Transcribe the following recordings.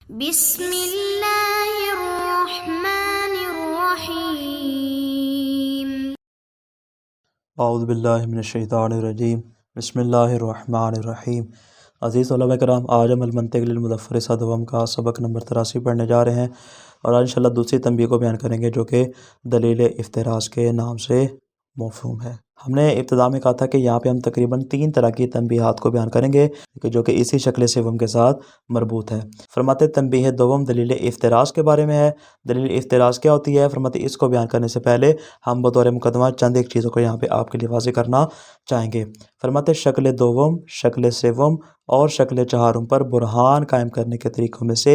بسم اللہ الرحمن الرحیم۔ اعوذ باللہ من الشیطان الرجیم، بسم اللہ الرحمن الرحیم۔ عزیز علماء کرام، آج ہم المنطق للمظفر دوم کا سبق نمبر 83 پڑھنے جا رہے ہیں، اور آج انشاءاللہ دوسری تنبیہ کو بیان کریں گے جو کہ دلیل افتراض کے نام سے مفہوم ہے۔ ہم نے ابتدا میں کہا تھا کہ یہاں پہ ہم تقریباً 3 طرح کی تنبیہات کو بیان کریں گے جو کہ اسی شکل سوم کے ساتھ مربوط ہے۔ فرماتے تنبیہ دوم دلیل افتراض کے بارے میں ہے۔ دلیل افتراض کیا ہوتی ہے؟ فرماتے اس کو بیان کرنے سے پہلے ہم بطور مقدمہ چند ایک چیزوں کو یہاں پہ آپ کے لیے واضح کرنا چاہیں گے۔ فرماتے شکل دوم، شکل سوم اور شکل چہارم پر برہان قائم کرنے کے طریقوں میں سے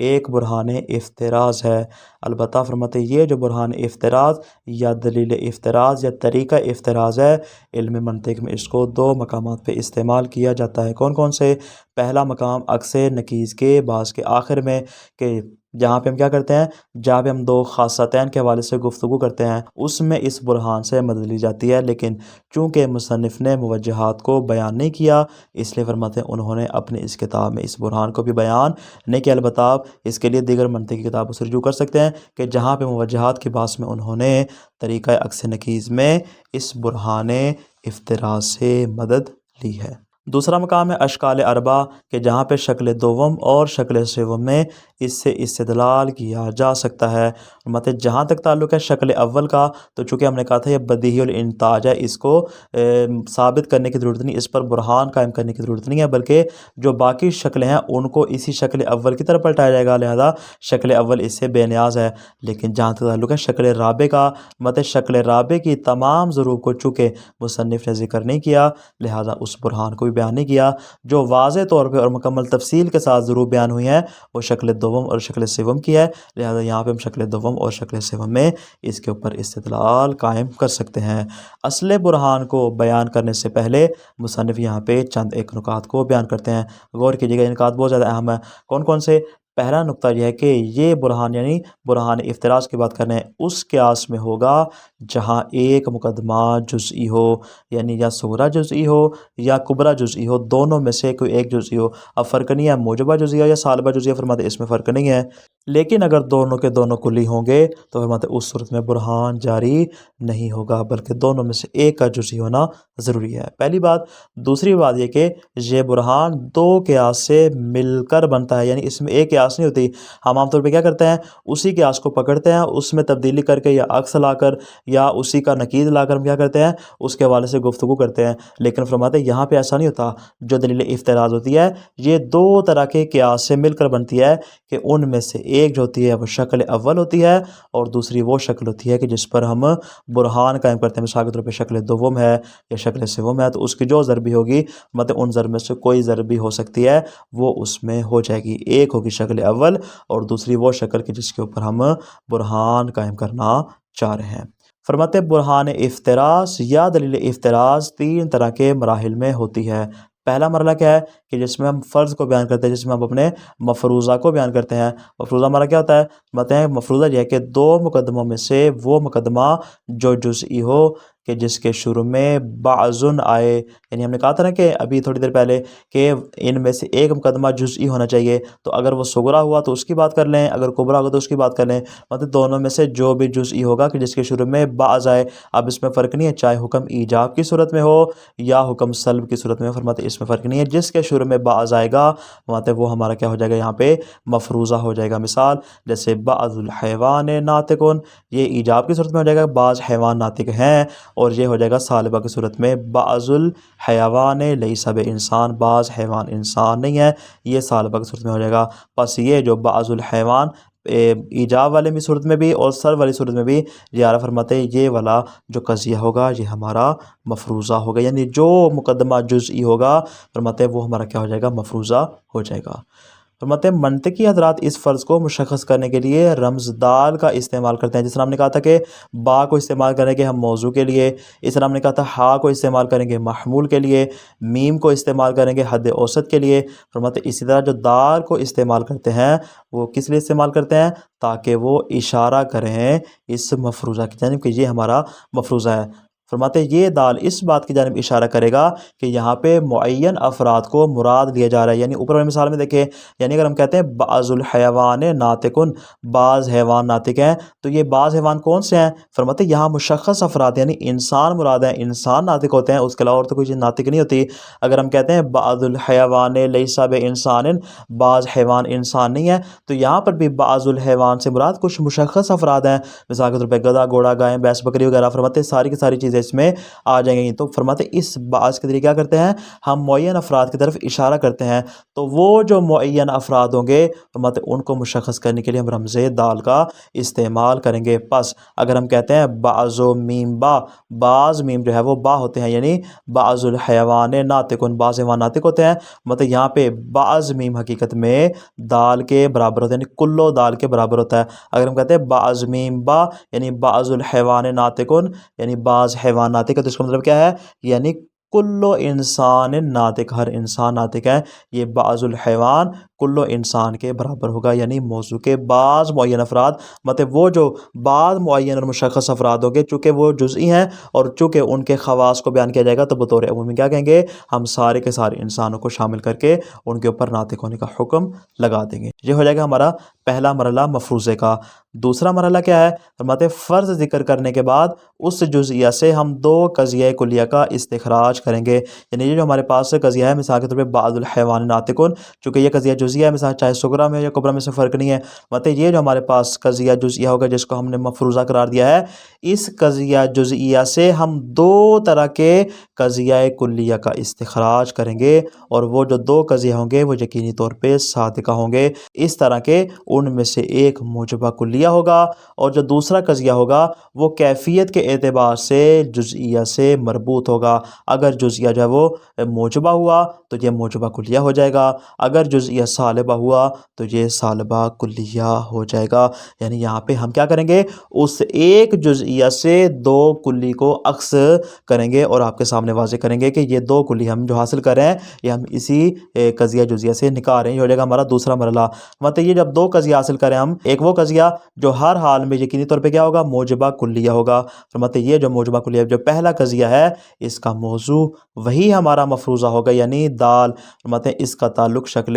ایک برہان افتراض ہے۔ البتہ فرماتے یہ جو برہان افتراض یا دلیل افتراض یا طریقہ افتراض ہے، علم منطق میں اس کو 2 مقامات پہ استعمال کیا جاتا ہے۔ کون کون سے؟ پہلا مقام عکس نکیز کے بعض کے آخر میں، کہ جہاں پہ ہم کیا کرتے ہیں، جہاں پہ ہم 2 خاصتین کے حوالے سے گفتگو کرتے ہیں اس میں اس برہان سے مدد لی جاتی ہے، لیکن چونکہ مصنف نے موجہات کو بیان نہیں کیا اس لیے فرماتے ہیں انہوں نے اپنی اس کتاب میں اس برہان کو بھی بیان نہیں کیا۔ البتہ آپ اس کے لیے دیگر منطقی کتابوں سے رجوع کر سکتے ہیں کہ جہاں پہ موجہات کی بحث میں انہوں نے طریقہ عکس نکیز میں اس برہان افتراض سے مدد لی ہے۔ دوسرا مقام ہے اشکال اربع، کہ جہاں پہ شکل دوم اور شکل سوم میں اس سے استدلال کیا جا سکتا ہے۔ مطلب جہاں تک تعلق ہے شکل اول کا، تو چونکہ ہم نے کہا تھا یہ بدیہی الانتاج ہے، اس کو ثابت کرنے کی ضرورت نہیں، اس پر برہان قائم کرنے کی ضرورت نہیں ہے، بلکہ جو باقی شکلیں ہیں ان کو اسی شکل اول کی طرف پلٹایا جائے گا، لہذا شکل اول اس سے بے نیاز ہے۔ لیکن جہاں تک تعلق ہے شکل رابع کا، مطلب شکل رابع کی تمام ضروب کو چونکہ مصنف نے ذکر نہیں کیا لہذا اس برہان کو بھی بیان نہیں کیا۔ جو واضح طور پہ اور مکمل تفصیل کے ساتھ ضروب بیان ہوئی ہیں وہ شکل دوم اور شکل سوم کی ہے، لہذا یہاں پہ ہم شکل دوم اور شکل سوم میں اس کے اوپر استدلال قائم کر سکتے ہیں۔ اصل برہان کو بیان کرنے سے پہلے مصنف یہاں پہ چند ایک نکات کو بیان کرتے ہیں، غور کیجیے گا، یہ نکات بہت زیادہ اہم ہے۔ کون کون سے؟ پہلا نقطہ یہ ہے کہ یہ برہان یعنی برہان افتراض کی بات کرنے اس قیاس میں ہوگا جہاں ایک مقدمہ جزئی ہو، یعنی یا صغریٰ جزئی ہو یا کبریٰ جزئی ہو، دونوں میں سے کوئی ایک جزئی ہو۔ اب فرق نہیں ہے موجبہ جزئی یا سالبہ جزئی، فرماتے اس میں فرق نہیں ہے، لیکن اگر دونوں کے دونوں کلی ہوں گے تو فرماتے اس صورت میں برہان جاری نہیں ہوگا، بلکہ دونوں میں سے ایک کا جزئی ہونا ضروری ہے، پہلی بات۔ دوسری بات یہ کہ یہ برہان 2 قیاس سے مل کر بنتا ہے، یعنی اس میں ایک قیاس نہیں ہوتی۔ ہم عام طور پہ کیا کرتے ہیں، اسی قیاس کو پکڑتے ہیں، اس میں تبدیلی کر کے یا عکس لا کر یا اسی کا نقیض لا کر ہم کیا کرتے ہیں، اس کے حوالے سے گفتگو کرتے ہیں، لیکن فرماتے یہاں پہ ایسا نہیں ہوتا۔ جو دلیل افتراض ہوتی ہے یہ 2 طرح کے قیاس سے مل کر بنتی ہے، کہ ان میں سے ایک جو ہوتی ہے وہ شکل اول ہوتی ہے اور دوسری وہ شکل ہوتی ہے کہ جس پر ہم برہان قائم کرتے ہیں۔ مثال کے طور پہ شکل دوم ہے یا شکل سوم ہے تو اس کی جو ضربی ہوگی، مطلب ان ضرب میں سے کوئی ضربی ہو سکتی ہے وہ اس میں ہو جائے گی، ایک ہوگی شکل اول اور دوسری وہ شکل کہ جس کے اوپر ہم برہان قائم کرنا چاہ رہے ہیں۔ فرماتے برہان افتراض یا دلیل افتراض 3 طرح کے مراحل میں ہوتی ہے۔ پہلا مرحلہ کیا ہے کہ جس میں ہم فرض کو بیان کرتے ہیں، جس میں ہم اپنے مفروضہ کو بیان کرتے ہیں۔ مفروضہ ہمارا کیا ہوتا ہے؟ بتائیں، مفروضہ یہ ہے کہ 2 مقدموں میں سے وہ مقدمہ جو جزئی ہو کہ جس کے شروع میں بعضن آئے، یعنی ہم نے کہا تھا نا کہ ابھی تھوڑی دیر پہلے کہ ان میں سے ایک مقدمہ جزئی ہونا چاہیے، تو اگر وہ صغریٰ ہوا تو اس کی بات کر لیں، اگر کبریٰ ہوا تو اس کی بات کر لیں، مطلب دونوں میں سے جو بھی جزئی ہوگا کہ جس کے شروع میں بعض آئے۔ اب اس میں فرق نہیں ہے چاہے حکم ایجاب کی صورت میں ہو یا حکم سلب کی صورت میں، فرماتے اس میں فرق نہیں ہے، جس کے شروع میں بعض آئے گا فرماتے وہ ہمارا کیا ہو جائے گا، یہاں پہ مفروضہ ہو جائے گا۔ مثال جیسے بعض الحیوان ناطقن، یہ ایجاب کی صورت میں ہو جائے گا بعض حیوان ناطق ہیں، اور یہ ہو جائے گا سالبہ کی صورت میں بعض الحیوان لیس بانسان، بعض حیوان انسان نہیں ہے، یہ سالبہ کی صورت میں ہو جائے گا۔ پس یہ جو بعض الحیوان ایجاب والے بھی صورت میں بھی اور سر والی صورت میں بھی یہ فرماتے یہ والا جو قضیہ ہوگا یہ ہمارا مفروضہ ہوگا، یعنی جو مقدمہ جزئی ہوگا فرماتے وہ ہمارا کیا ہو جائے گا، مفروضہ ہو جائے گا۔ فرماتے منطقی حضرات اس فرض کو مشخص کرنے کے لیے رمز دال کا استعمال کرتے ہیں، جس طرح ہم نے کہا تھا کہ با کو استعمال کریں گے ہم موضوع کے لیے، اس طرح ہم نے کہا تھا ہا کو استعمال کریں گے محمول کے لیے، میم کو استعمال کریں گے حد اوسط کے لیے۔ فرماتے اسی طرح جو دال کو استعمال کرتے ہیں وہ کس لیے استعمال کرتے ہیں، تاکہ وہ اشارہ کریں اس مفروضہ کی جانب کہ یہ ہمارا مفروضہ ہے۔ فرماتے یہ دال اس بات کی جانب اشارہ کرے گا کہ یہاں پہ معین افراد کو مراد لیا جا رہا ہے. یعنی اوپر والی مثال میں دیکھیں، یعنی اگر ہم کہتے ہیں بعض الحیوان ناطقن، بعض حیوان ناطق ہیں، تو یہ بعض حیوان کون سے ہیں؟ فرماتے یہاں مشخص افراد یعنی انسان مراد ہیں، انسان ناطق ہوتے ہیں، اس کے علاوہ اور تو کوئی چیز ناطق نہیں ہوتی. اگر ہم کہتے ہیں بعض الحیوان لیس بانسان، بعض حیوان انسان نہیں ہے، تو یہاں پر بھی بعض الحیوان سے مراد کچھ مشخص افراد ہیں، مثال کے طور پہ گدھا، گھوڑا، گائے، بھینس، بکری وغیرہ. فرماتے ساری کی ساری چیزیں اس میں آ جائیں گی. تو فرماتے اس بعض کے ذریعے کیا کرتے ہیں؟ ہم معین افراد کی طرف اشارہ کرتے ہیں. تو وہ جو معین افراد ہوں گے فرماتے ان کو مشخص کرنے کے لیے ہم رمز دال کا استعمال کریں گے. پس اگر ہم کہتے ہیں بعض و میم با، بعض میم جو ہے وہ با ہوتے ہیں، یعنی بعض الحیوان ناطقن، بعض حیوان ناطق ہوتے ہیں. مطلب یہاں پہ بعض میم حقیقت میں دال کے برابر ہوتا ہے، یعنی کلو دال کے برابر ہوتا ہے. اگر ہم کہتے ہیں بعض میم با یعنی بعض الحیوان ناطقن، یعنی بعض حیوان ناطق ہے، تو اس کا مطلب کیا ہے؟ یعنی کلو انسان ناطق، ہر انسان ناطق ہے. یہ بعض الحیوان کلو انسان کے برابر ہوگا، یعنی موضوع کے بعض معین افراد، مطلب وہ جو بعض معین اور مشخص افراد ہوں گے، چونکہ وہ جزئی ہیں اور چونکہ ان کے خواص کو بیان کیا جائے گا، تو بطور عمومی کیا کہیں گے؟ ہم سارے کے سارے انسانوں کو شامل کر کے ان کے اوپر ناطق ہونے کا حکم لگا دیں گے. یہ ہو جائے گا ہمارا پہلا مرحلہ مفروضے کا. دوسرا مرحلہ کیا ہے؟ فرماتے فرض ذکر کرنے کے بعد اس جزئیہ سے ہم دو قضیہ کلیہ کا استخراج کریں گے. یعنی یہ جو ہمارے پاس قضیہ ہے، مثال کے طور پہ بعض الحیوان ناطقن، چونکہ یہ قضیہ جزئیہ ہے، مثال چاہے صغرا میں یا کبرا میں سے فرق نہیں ہے. مطلب یہ جو ہمارے پاس قضیہ جزئیہ ہوگا جس کو ہم نے مفروضہ قرار دیا ہے، اس قضیہ جزئیہ سے ہم دو طرح کے قضیہ کلیہ کا استخراج کریں گے، اور وہ جو دو قضیہ ہوں گے وہ یقینی طور پہ صادقہ ہوں گے. اس طرح کے ان میں سے ایک موجبہ کلیہ ہوگا، اور جو دوسرا قضیہ ہوگا وہ کیفیت کے اعتبار سے جزئیہ سے مربوط ہوگا. اگر جزئیہ جو ہے وہ موجبہ ہوا تو یہ موجبہ کلیہ ہو جائے گا، اگر جزئیہ سالبہ ہوا تو یہ سالبہ کلیہ ہو جائے گا. یعنی یہاں پہ ہم کیا کریں گے؟ اس ایک جزئیہ سے دو کلی کو عکس کریں گے اور آپ کے سامنے واضح کریں گے کہ یہ دو کلی ہم جو حاصل کر رہے ہیں یہ ہم اسی قضیہ جزئیہ سے نکال رہے ہیں. یہ ہو جائے گا ہمارا دوسرا مرحلہ. مطلب یہ جب دو قضیہ حاصل کریں ہم، ایک وہ قضیہ جو ہر حال میں یقینی طور پہ کیا ہوگا؟ موجبہ کلیہ ہوگا. مطلب یہ جو موجبہ کلیہ جو پہلا قضیہ ہے اس کا موضوع وہی ہمارا مفروضہ ہوگا، یعنی دال. مطلب اس کا تعلق شکل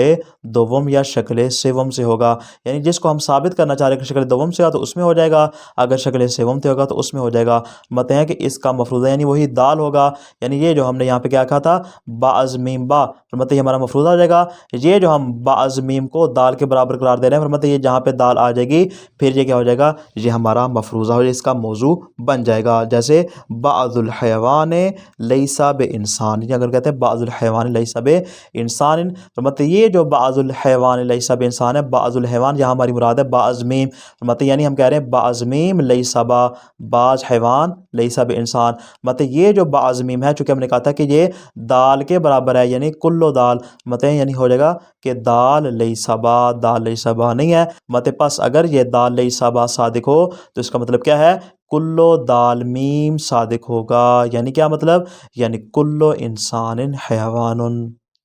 دوم یا شکل سوم سے ہوگا. یعنی جس کو ہم ثابت کرنا چاہ رہے ہیں کہ شکل دوم سے ہو تو اس میں ہو جائے گا، اگر شکل سوم سے ہوگا تو اس میں ہو جائے گا. مطلب ہے کہ اس کا مفروضہ یعنی وہی دال ہوگا. یعنی یہ جو ہم نے یہاں پہ کیا کہا تھا؟ بعض میم با، مطلب یہ ہمارا مفروضہ ہو جائے گا. یہ جو ہم بعض میم کو دال کے برابر قرار دے رہے ہیں، مطلب یہ جہاں پہ دال آ جائے گی پھر یہ کیا ہو جائے گا؟ یہ ہمارا مفروضہ ہو جائے، اس کا موضوع بن جائے گا. جیسے بعض الحیوان لیس بانسان، اگر کہتے ہیں بعض الحیوان لیس بانسان، مطلب یہ جو بعض الحیوان لیس بانسان ہے، بعض الحیوان یہاں ہماری مراد ہے بعض میم. مطلب یعنی ہم کہہ رہے ہیں بعض میم لیس با، بعض حیوان لیس بانسان. مطلب یہ جو بعض میم ہے، چونکہ ہم نے کہا تھا کہ یہ دال کے برابر ہے، یعنی کلو دال. مطلب یعنی ہو جائے گا کہ دال لیس با، دال لیس با نہیں ہے. مطلب پس اگر یہ دال لیس با صادق ہو تو اس کا مطلب کیا ہے؟ کلو دال میم صادق ہوگا. یعنی کیا مطلب؟ یعنی کلو انسان حیوان.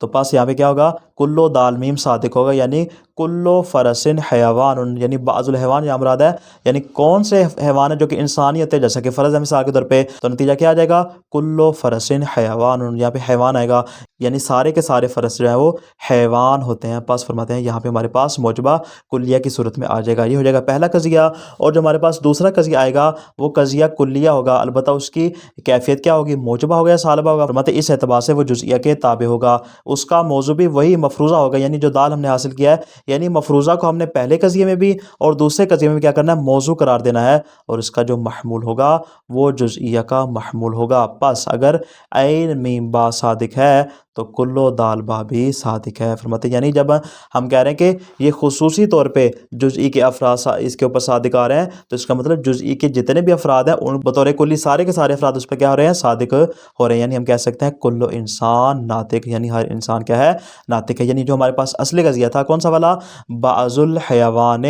تو پاس یہاں پہ کیا ہوگا؟ کلو دال میم صادق ہوگا، یعنی کلو فرس حیوان. یعنی بعض الحیوان یہاں مراد ہے، یعنی کون سے حیوان ہیں جو کہ انسانی ہوتے ہیں، جیسا کہ فرض ہے مثال کے طور پہ، تو نتیجہ کیا آ جائے گا؟ کلو فرس حیوان. یہاں پہ حیوان آئے گا، یعنی سارے کے سارے فرس جو ہیں وہ حیوان ہوتے ہیں. پاس فرماتے ہیں یہاں پہ ہمارے پاس موجبہ کلیہ کی صورت میں آ جائے گا. یہ ہو جائے گا پہلا قضیہ. اور جو ہمارے پاس دوسرا قضیہ آئے گا وہ قضیہ کلیہ ہوگا، البتہ اس کی کیفیت کیا ہوگی؟ موجبہ ہوگا یا سالبہ ہوگا؟ فرماتے اس اعتبار سے وہ جزئیہ کے تابع ہوگا. اس کا موضوع بھی وہی مفروضہ ہوگا، یعنی جو دال ہم نے حاصل کیا ہے، یعنی مفروضہ کو ہم نے پہلے قضیے میں بھی اور دوسرے قضیے میں بھی کیا کرنا ہے؟ موضوع قرار دینا ہے، اور اس کا جو محمول ہوگا وہ جزئیہ کا محمول ہوگا. پس اگر عین میم با صادق ہے تو کلو دال با بھی صادق ہے. فرماتے یعنی جب ہم کہہ رہے ہیں کہ یہ خصوصی طور پہ جزئی کے افراد اس کے اوپر صادق آ رہے ہیں، تو اس کا مطلب جزئی کے جتنے بھی افراد ہیں ان بطور کلی سارے کے سارے افراد اس پہ کیا ہو رہے ہیں؟ صادق ہو رہے ہیں. یعنی ہم کہہ سکتے ہیں کلو انسان ناطق، یعنی ہر انسان کیا ہے؟ ناطق ہے. یعنی جو ہمارے پاس اصلی قضیہ تھا کون سا والا؟ بعض الحیوان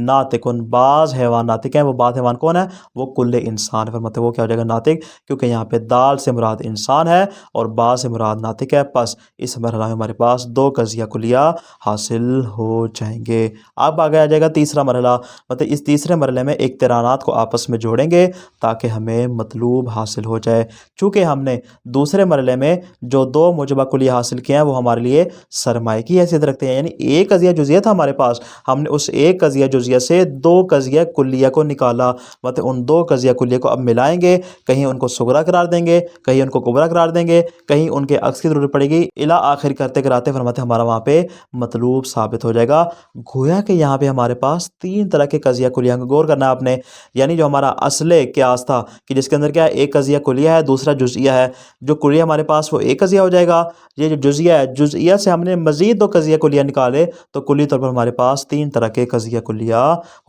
ناطقن، بعض حیوان ناطق ہیں، وہ بعض حیوان کون ہے؟ وہ کل انسان، فرماتے ہیں وہ کیا ہو جائے گا؟ ناطق، کیونکہ یہاں پہ دال سے مراد انسان ہے اور بعض سے مراد ناطق ہے۔ پس اس مرحلہ میں ہمارے پاس دو قضیہ کلیہ حاصل ہو جائیں گے۔ اب آگے آ جائے گا تیسرا مرحلہ، مطلب اس تیسرے مرحلے میں اقترانات کو آپس میں جوڑیں گے تاکہ ہمیں مطلوب حاصل ہو جائے۔ چونکہ ہم نے دوسرے مرحلے میں جو دو موجبہ کلیہ حاصل کیے ہیں وہ ہمارے لیے سرمایہ کی حیثیت رکھتے ہیں، یعنی ایک قضیہ جزیہ تھا ہمارے پاس، ہم نے اس ایک قضیہ جزیہ سے دو قضیہ کلیہ کو نکالا، مطلب ان دو قضیہ کلیہ کو اب ملائیں گے، کہیں ان کو صغرا قرار دیں گے، کہیں ان کو کبرا قرار دیں گے، کہیں ان کے عکس کی ضرورت پڑے گی، الی آخر کرتے کراتے فرماتے ہمارا وہاں پہ مطلوب ثابت ہو جائے گا۔ گویا کہ یہاں پہ ہمارے پاس تین طرح کے قضیہ کلیہ کو غور کرنا ہے آپ نے، یعنی جو ہمارا اصل قیاس تھا کہ جس کے اندر کیا ہے؟ ایک قضیہ کلیہ ہے، دوسرا جزئیہ ہے، جو کلیہ ہمارے پاس وہ ایک قضیہ ہو جائے گا، یہ جو جزئیہ ہے جزئیہ سے ہم نے مزید دو قضیہ کلیہ نکالے تو کلی طور پر ہمارے پاس تین طرح کے قضیہ کلیہ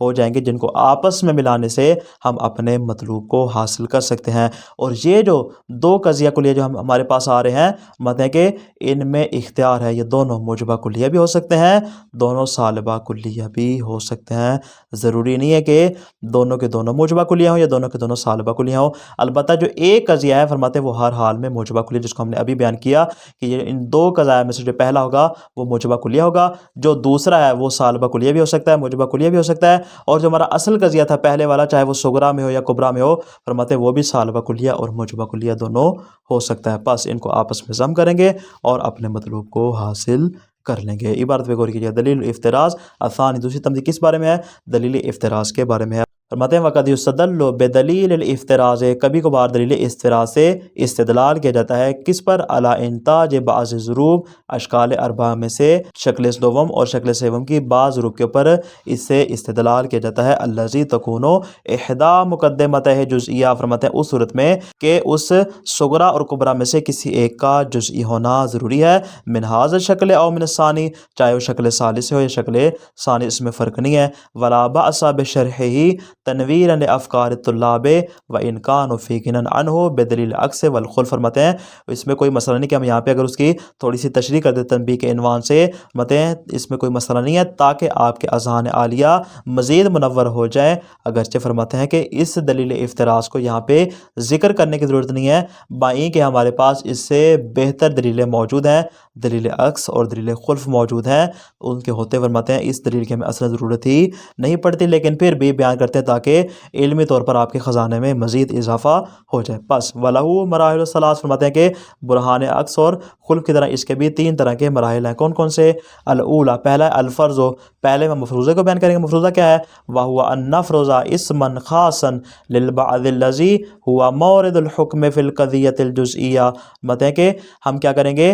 ہو جائیں گے جن کو آپس میں ملانے سے ہم اپنے مطلوب کو حاصل کر سکتے ہیں۔ اور یہ جو دو قضیہ کلیہ جو ہمارے پاس آ رہے ہیں، مطلب کہ ان میں اختیار ہے، یہ دونوں موجبہ کلیہ بھی ہو سکتے ہیں، دونوں سالبہ کلیہ بھی ہو سکتے ہیں، ضروری نہیں ہے کہ دونوں کے دونوں موجبہ کلیہ ہوں یا دونوں کے دونوں سالبہ کلیہ ہوں۔ البتہ جو ایک قضیہ ہے فرماتے ہیں وہ ہر حال میں موجبہ کلیہ، جس کو ہم نے ابھی بیان کیا کہ یہ ان دو قضایا میں سے جو پہلا ہوگا وہ موجبہ کلیہ ہوگا، جو دوسرا ہے وہ سالبہ کلیہ بھی ہو سکتا ہے، موجبہ کلیہ بھی ہو سکتا ہے، اور جو ہمارا اصل قضیہ تھا پہلے والا چاہے وہ صغرا میں ہو یا کبرا میں ہو فرماتے ہیں وہ بھی سالبہ کلیہ اور موجبہ کلیہ دونوں ہو سکتا ہے۔ بس ان کو آپس میں ضم کریں گے اور اپنے مطلوب کو حاصل کر لیں گے۔ عبارت پہ غور کیجیے، دلیل الافتراض الثانی، دوسری تمثیل کس بارے میں ہے؟ دلیل افتراض کے بارے میں ہے۔ فرماتے ہیں وقد یستدل بدلیل الافتراض، کبھی کبھار دلیل افتراض سے استدلال کیا جاتا ہے، کس پر؟ علی انتاج بعض ضروب اشکال اربعہ میں سے شکل دوم اور شکل سوم کی بعض ضروب کے اوپر اس سے استدلال کیا جاتا ہے۔ الذی تکون احدی مقدمتہ جزئیہ، فرماتے ہیں اس صورت میں کہ اس صغرا اور کبرا میں سے کسی ایک کا جزئی ہونا ضروری ہے، من ھذا الشکل او من الثانی، چاہے وہ شکل ثالث ہو یا شکل ثانی، اس میں فرق نہیں ہے۔ ولا باس بشرحہ تنویرا لافکار الطلاب وان کانوا فی غنی عنہ بدلیل العکس والخلف، فرماتے ہیں اس میں کوئی مسئلہ نہیں کہ ہم یہاں پہ اگر اس کی تھوڑی سی تشریح کر دیں تنبیہ کے عنوان سے، فرماتے ہیں اس میں کوئی مسئلہ نہیں ہے تاکہ آپ کے اذہان عالیہ مزید منور ہو جائے، اگرچہ فرماتے ہیں کہ اس دلیل افتراض کو یہاں پہ ذکر کرنے کی ضرورت نہیں ہے، بائیں کہ ہمارے پاس اس سے بہتر دلیلیں موجود ہیں، دلیل عکس اور دلیل خلف موجود ہیں، ان کے ہوتے فرماتے ہیں اس دلیل کی ہمیں اصلا ضرورت ہی نہیں پڑتی، لیکن پھر بھی بیان کرتے ہیں تاکہ علمی طور پر آپ کے خزانے میں مزید اضافہ ہو جائے۔ بس وَلَهُ مراحل الثلاث، فرماتے ہیں کہ برہان عکس اور خلف کی طرح اس کے بھی تین طرح کے مراحل ہیں۔ کون کون سے؟ الاولا، پہلا ہے الفرض، پہلے ہم مفروضے کو بیان کریں گے۔ مفروضہ کیا ہے؟ وَهُوَ أَن نَفْرُضَ اسْمًا خَاصًا لِلْبَعْضِ الَّذِي هُوَ مَوْرِدُ الْحُكْمِ فِي الْقَضِيَّةِ الْجُزْئِيَّةِ، مطلب ہے کہ ہم کیا کریں گے؟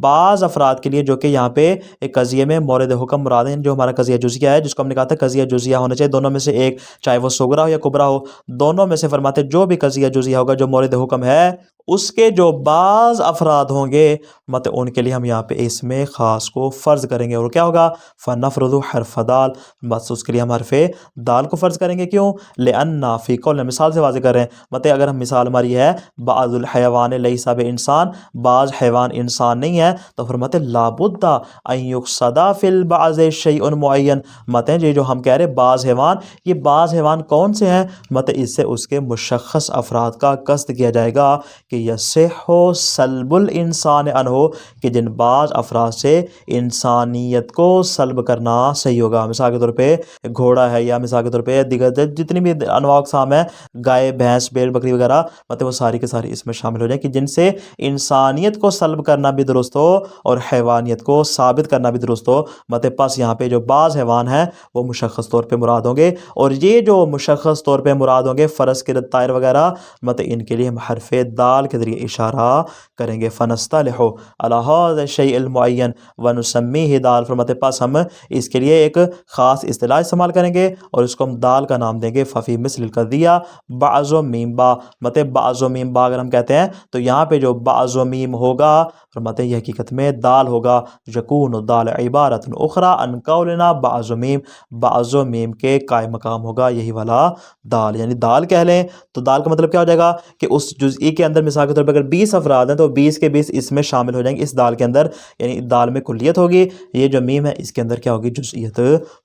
بعض افراد کے لیے جو کہ یہاں پہ ایک قضیے میں مورد حکم مراد ہیں، جو ہمارا قضیہ جزیہ ہے جس کو ہم نے کہا تھا قضیہ جزیہ ہونا چاہیے دونوں میں سے ایک، چاہے وہ صغرا ہو یا کبرا ہو، دونوں میں سے فرماتے جو بھی قضیہ جزیہ ہوگا جو مورد حکم ہے اس کے جو بعض افراد ہوں گے مطلب ان کے لیے ہم یہاں پہ اس میں خاص کو فرض کریں گے، اور کیا ہوگا؟ فَنَفْرُضُ حرف دال، بس اس کے لیے ہم حرف دال کو فرض کریں گے۔ کیوں؟ لِأَنَّ فِي قَوْلٍ، مثال سے واضح کر رہے ہیں، مطلب اگر ہم مثال ہماری ہے بعض الحیوان لیس بانسان، بعض حیوان انسان نہیں ہے، تو فرماتے لابد ان یقصد فی البعض شیء معین، مطلب یہ جو ہم کہہ رہے بعض حیوان، یہ بعض حیوان کون سے ہیں؟ مطلب اس سے اس کے مشخص افراد کا قصد کیا جائے گا کہ یصح سلب الانسان عنہ، کہ جن بعض افراد سے انسانیت کو سلب کرنا صحیح ہوگا۔ مثال کے طور پہ گھوڑا ہے، یا مثال کے طور پہ دیگر جتنی بھی انواع اقسام ہیں، گائے بھینس بیل بکری وغیرہ، مطلب وہ ساری کے ساری اس میں شامل ہو جائیں کہ جن سے انسانیت کو سلب کرنا بھی درست ہو اور حیوانیت کو ثابت کرنا بھی درست ہو، مطلب پس یہاں پہ جو بعض حیوان ہیں وہ مشخص طور پہ مراد ہوں گے، اور یہ جو مشخص طور پہ مراد ہوں گے فرض کے طائر وغیرہ، مطلب ان کے لیے ہم حرف دال کے ذریعے اشارہ کریں گے۔ فَنَسْتَلِحُ عَلَى هَذَا الشَّيْءِ الْمُعَيَّنِ وَنُسَمِّيهِ دال، فرماتے پس ہم اس کے لیے ایک خاص اصطلاح استعمال کریں گے اور اس کو ہم دال کا نام دیں گے۔ ففی مثل القضیہ بعض و میم با، مطلب بعض و میم با اگر ہم کہتے ہیں تو یہاں پہ جو بعض و میم ہوگا فرماتے ہیں یہ حقیقت میں دال ہوگا، یکون دال عبارت اخرى عن قولنا بعض و میم، بعض و میم کے قائم مقام ہوگا یہی والا دال، یعنی دال کہہ لیں تو دال کا مطلب کیا ہو جائے گا کہ اس جزئی کے اندر مثال مثال کے طور پر اگر 20 افراد ہیں تو 20 کے 20 اس میں شامل ہو جائیں گے اس دال کے اندر، یعنی دال میں کلیت ہوگی، یہ جو میم ہے اس کے اندر کیا ہوگی؟ جزئیت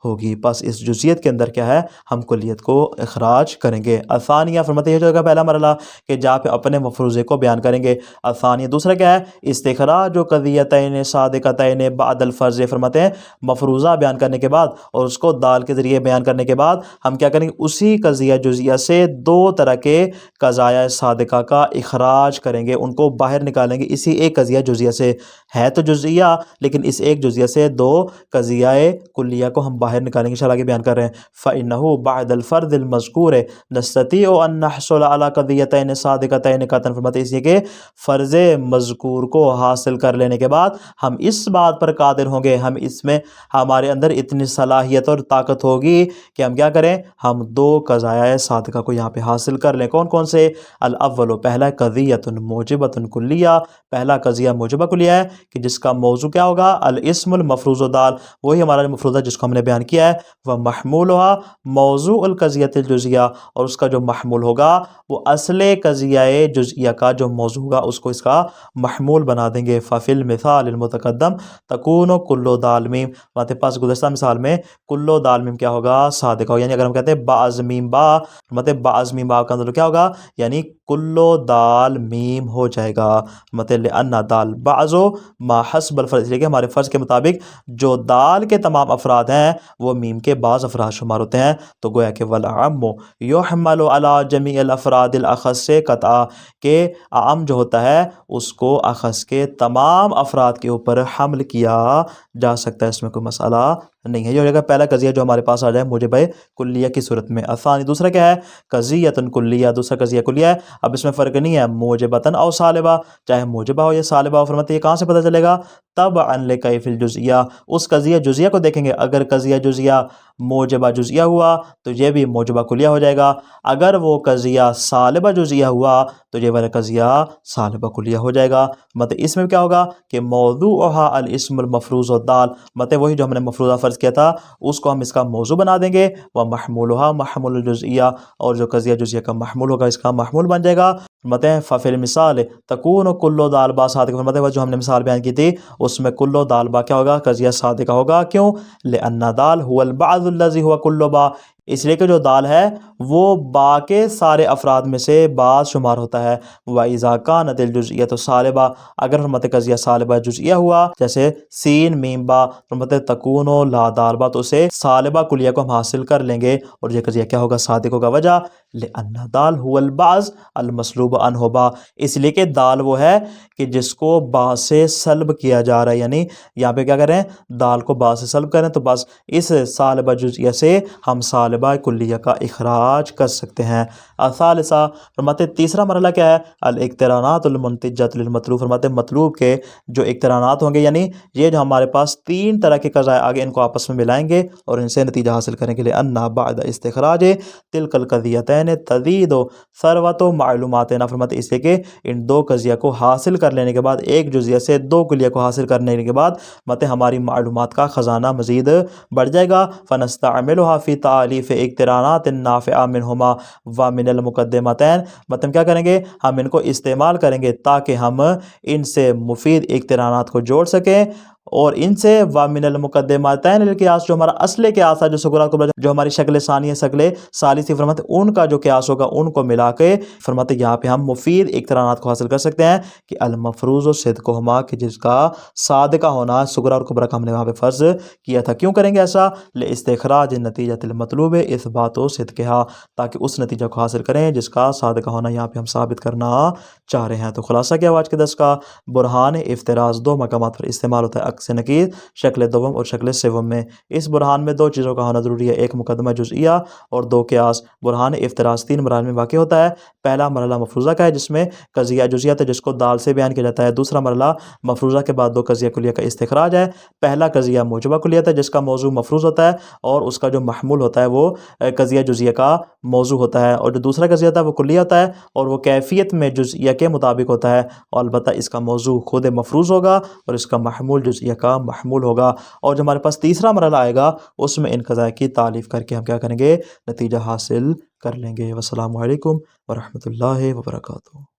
ہوگی. بس اس جزئیت کے اندر کیا ہے؟ ہم کلیت کو اخراج کریں گے. الثانیہ فرماتے ہیں یہ جو پہلا مرحلہ کہ جہاں پہ اپنے مفروضے کو بیان کریں گے. الثانیہ دوسرا کیا ہے؟ استخراج قضیتین صادقتین بعد الفرض. فرماتے ہیں مفروضہ بیان کرنے کے بعد اور اس کو دال کے ذریعے بیان کرنے کے بعد ہم کیا کریں گے؟ اسی قضیہ جزیہ سے دو طرح کے قضایا صادقہ کا اخراج کریں گے، ان کو باہر نکالیں گے اسی ایک قضیہ جزیہ سے. ہے تو جزیہ لیکن اس ایک جزیہ سے دو قضیہ کلیہ کو ہم باہر نکالیں گے. انشاءاللہ آگے بیان کر رہے ہیں فَإِنَّهُ بَعْدَ الْفَرْضِ الْمَذْكُورِ نَسْتَطِيعُ أَن نَحْصُلَ عَلَى قَضِيَّتَيْنِ صَادِقَتَيْنِ قَطْعًا. فرماتے ہیں اس لیے کہ فرض مذکور کو حاصل کر لینے کے بعد ہم اس بات پر قادر ہوں گے، ہم اس میں ہمارے اندر اتنی صلاحیت اور طاقت ہوگی کہ ہم کیا کریں؟ ہم دو قضایا صادقہ کو یہاں پہ حاصل کر لیں. کون کون سے؟ الاول پہلا قضیۃ موجبۃ کلیہ، پہلا قضیہ موجبہ کلیہ ہے کہ جس کا موضوع کیا ہوگا؟ الاسم المفروض دال، وہی ہمارا مفروضہ جس کو ہم نے بیان کیا ہے. وہ محمولها موضوع القضیۃ الجزیہ، اور اس کا جو محمول ہوگا وہ اصل قضیہ جزیہ کا جو موضوع ہوگا اس کو اس کا محمول بنا دیں گے. ففی المثال المتقدم تکون کل دال میم. ہمارے پاس گزشتہ مثال میں کل دال میم کیا ہوگا؟ صادقہ ہوگا. یعنی اگر ہم کہتے ہیں بعض میم با، مطلب بعض میم با کا اندر کیا ہوگا؟ یعنی کلو دال میم ہو جائے گا. مطلب لأن دال بعض ما حسب الفرض، اس لیے کہ ہمارے فرض کے مطابق جو دال کے تمام افراد ہیں وہ میم کے بعض افراد شمار ہوتے ہیں. تو گویا کہ والعم یحمل علی جمیع الافراد الاخص قطعا، کہ عام جو ہوتا ہے اس کو اخص کے تمام افراد کے اوپر حمل کیا جا سکتا ہے، اس میں کوئی مسئلہ نہیں ہے. یہ ہو جائے گا پہلا قضیہ جو ہمارے پاس آ جائے موجب کلیہ کی صورت میں. الثانی دوسرا کیا ہے؟ قضیۃ کلیہ، دوسرا قضیہ کلیہ ہے. اب اس میں فرق نہیں ہے موجبۃ او سالبہ، چاہے موجبہ ہو یا سالبہ ہو. فرماتے ہیں یہ کہاں سے پتہ چلے گا؟ تبعا لکیف الجزیہ، اس قضیہ جزیہ کو دیکھیں گے. اگر قضیہ جزیہ موجبہ جزیہ ہوا تو یہ بھی موجبہ کلیہ ہو جائے گا. اگر وہ قضیہ سالبہ جزیہ ہوا تو یہ والا قضیہ سالبہ کلیہ ہو جائے گا. مطلب اس میں کیا ہوگا کہ موضوعها الاسم المفروض الدال، مطلب وہی جو ہم نے مفروضہ فرض کیا تھا اس کو ہم اس کا موضوع بنا دیں گے. ومحمولها محمول الجزیہ، اور جو قضیہ جزیہ کا محمول ہوگا اس کا محمول بن جائے گا. مطلب ففی المثال تکون کل دال با صادقہ. مطلب جو ہم نے مثال بیان کی تھی اس میں کل دال با کیا ہوگا؟ قضیہ صادقہ ہوگا. کیوں؟ لأن دال هو البعض الذي هو كل با، اس لیے کہ جو دال ہے وہ با کے سارے افراد میں سے بعض شمار ہوتا ہے. وَإِذَا كَانَتِ الْجُزْئِيَّةُ صَالِبَةً، اگر فرماتے قضیہ صالبہ جزئیہ ہوا جیسے سین میم با، فرماتے تکون لا دال با، تو اسے صالبہ کلیہ کو ہم حاصل کر لیں گے اور یہ قضیہ کیا ہوگا؟ صادق ہوگا. وجہ لأن دال هو البعض المسلوب عنہ با، اس لیے کہ دال وہ ہے کہ جس کو با سے سلب کیا جا رہا ہے. یعنی یہاں پہ کیا کریں؟ دال کو با سے سلب کریں تو بس اس صالبہ جزئیہ سے ہم صالبہ کلیہ کا اخراج کر سکتے ہیں. الثالثہ فرماتے تیسرا مرحلہ کیا ہے؟ الاقترانات المنتجۃ للمطلوب. فرماتے مطلوب کے جو اقترانات ہوں گے، یعنی یہ جو ہمارے پاس تین طرح کے قضائے آگے ان کو آپس میں ملائیں گے اور ان سے نتیجہ حاصل کریں گے. لأن بعد استخراج تلک القضیتین تزید ثروت معلوماتنا. فرماتے اس لیے کہ ان دو قضیہ کو حاصل کر لینے کے بعد، ایک جزیہ سے دو کلیہ کو حاصل کرنے کے بعد مطلب ہماری معلومات کا خزانہ مزید بڑھ جائے گا. فنستعملها فی تعلیف اقترانات نافعہ منہما ومن المقدمتین. مطلب کیا کریں گے؟ ہم ان کو استعمال کریں گے تاکہ ہم ان سے مفید اقترانات کو جوڑ سکیں اور ان سے ومن المقدمتین القیاس، جو ہمارا اصل قیاس ہے جو صغریٰ کبریٰ، جو ہماری شکل ثانیہ شکل ثالثی، فرماتے ان کا جو قیاس ہوگا ان کو ملا کے فرماتے یہاں پہ ہم مفید اقترانات کو حاصل کر سکتے ہیں. کہ المفروض صدقہما، کہ جس کا صادقہ ہونا صغریٰ اور کبریٰ کا ہم نے وہاں پہ فرض کیا تھا. کیوں کریں گے ایسا؟ لاستخراج نتیجۃ المطلوب اثبات صدقہا، تاکہ اس نتیجہ کو حاصل کریں جس کا صادقہ ہونا یہاں پہ ہم ثابت کرنا چاہ رہے ہیں. تو خلاصہ کیا آج کے درس کا؟ برہان افتراض دو مقامات پر استعمال ہوتا ہے، عکس نقیض شکل دوم اور شکل سوم میں. اس برہان میں دو چیزوں کا ہونا ضروری ہے، ایک مقدمہ جزئیہ اور دو قیاس. برہان افتراض تین مراحل میں واقع ہوتا ہے. پہلا مرحلہ مفروضہ کا ہے جس میں قضیہ جزیہ ہے جس کو دال سے بیان کیا جاتا ہے. دوسرا مرحلہ مفروضہ کے بعد دو قضیہ کلیہ کا استخراج ہے. پہلا قضیہ موجبہ کلیہ ہے جس کا موضوع مفروض ہوتا ہے اور اس کا جو محمول ہوتا ہے وہ قضیہ جزیہ کا موضوع ہوتا ہے. اور جو دوسرا قضیہ ہوتا ہے وہ کلیہ ہوتا ہے اور وہ کیفیت میں جزیہ کے مطابق ہوتا ہے، اور البتہ اس کا موضوع خود مفروض ہوگا اور اس کا محمول جزیہ کا محمول ہوگا. اور جو ہمارے پاس تیسرا مرحلہ آئے گا اس میں ان قضاء کی تالیف کر کے ہم کیا کریں گے؟ نتیجہ حاصل کر لیں گے. والسلام علیکم ورحمۃ اللہ وبرکاتہ.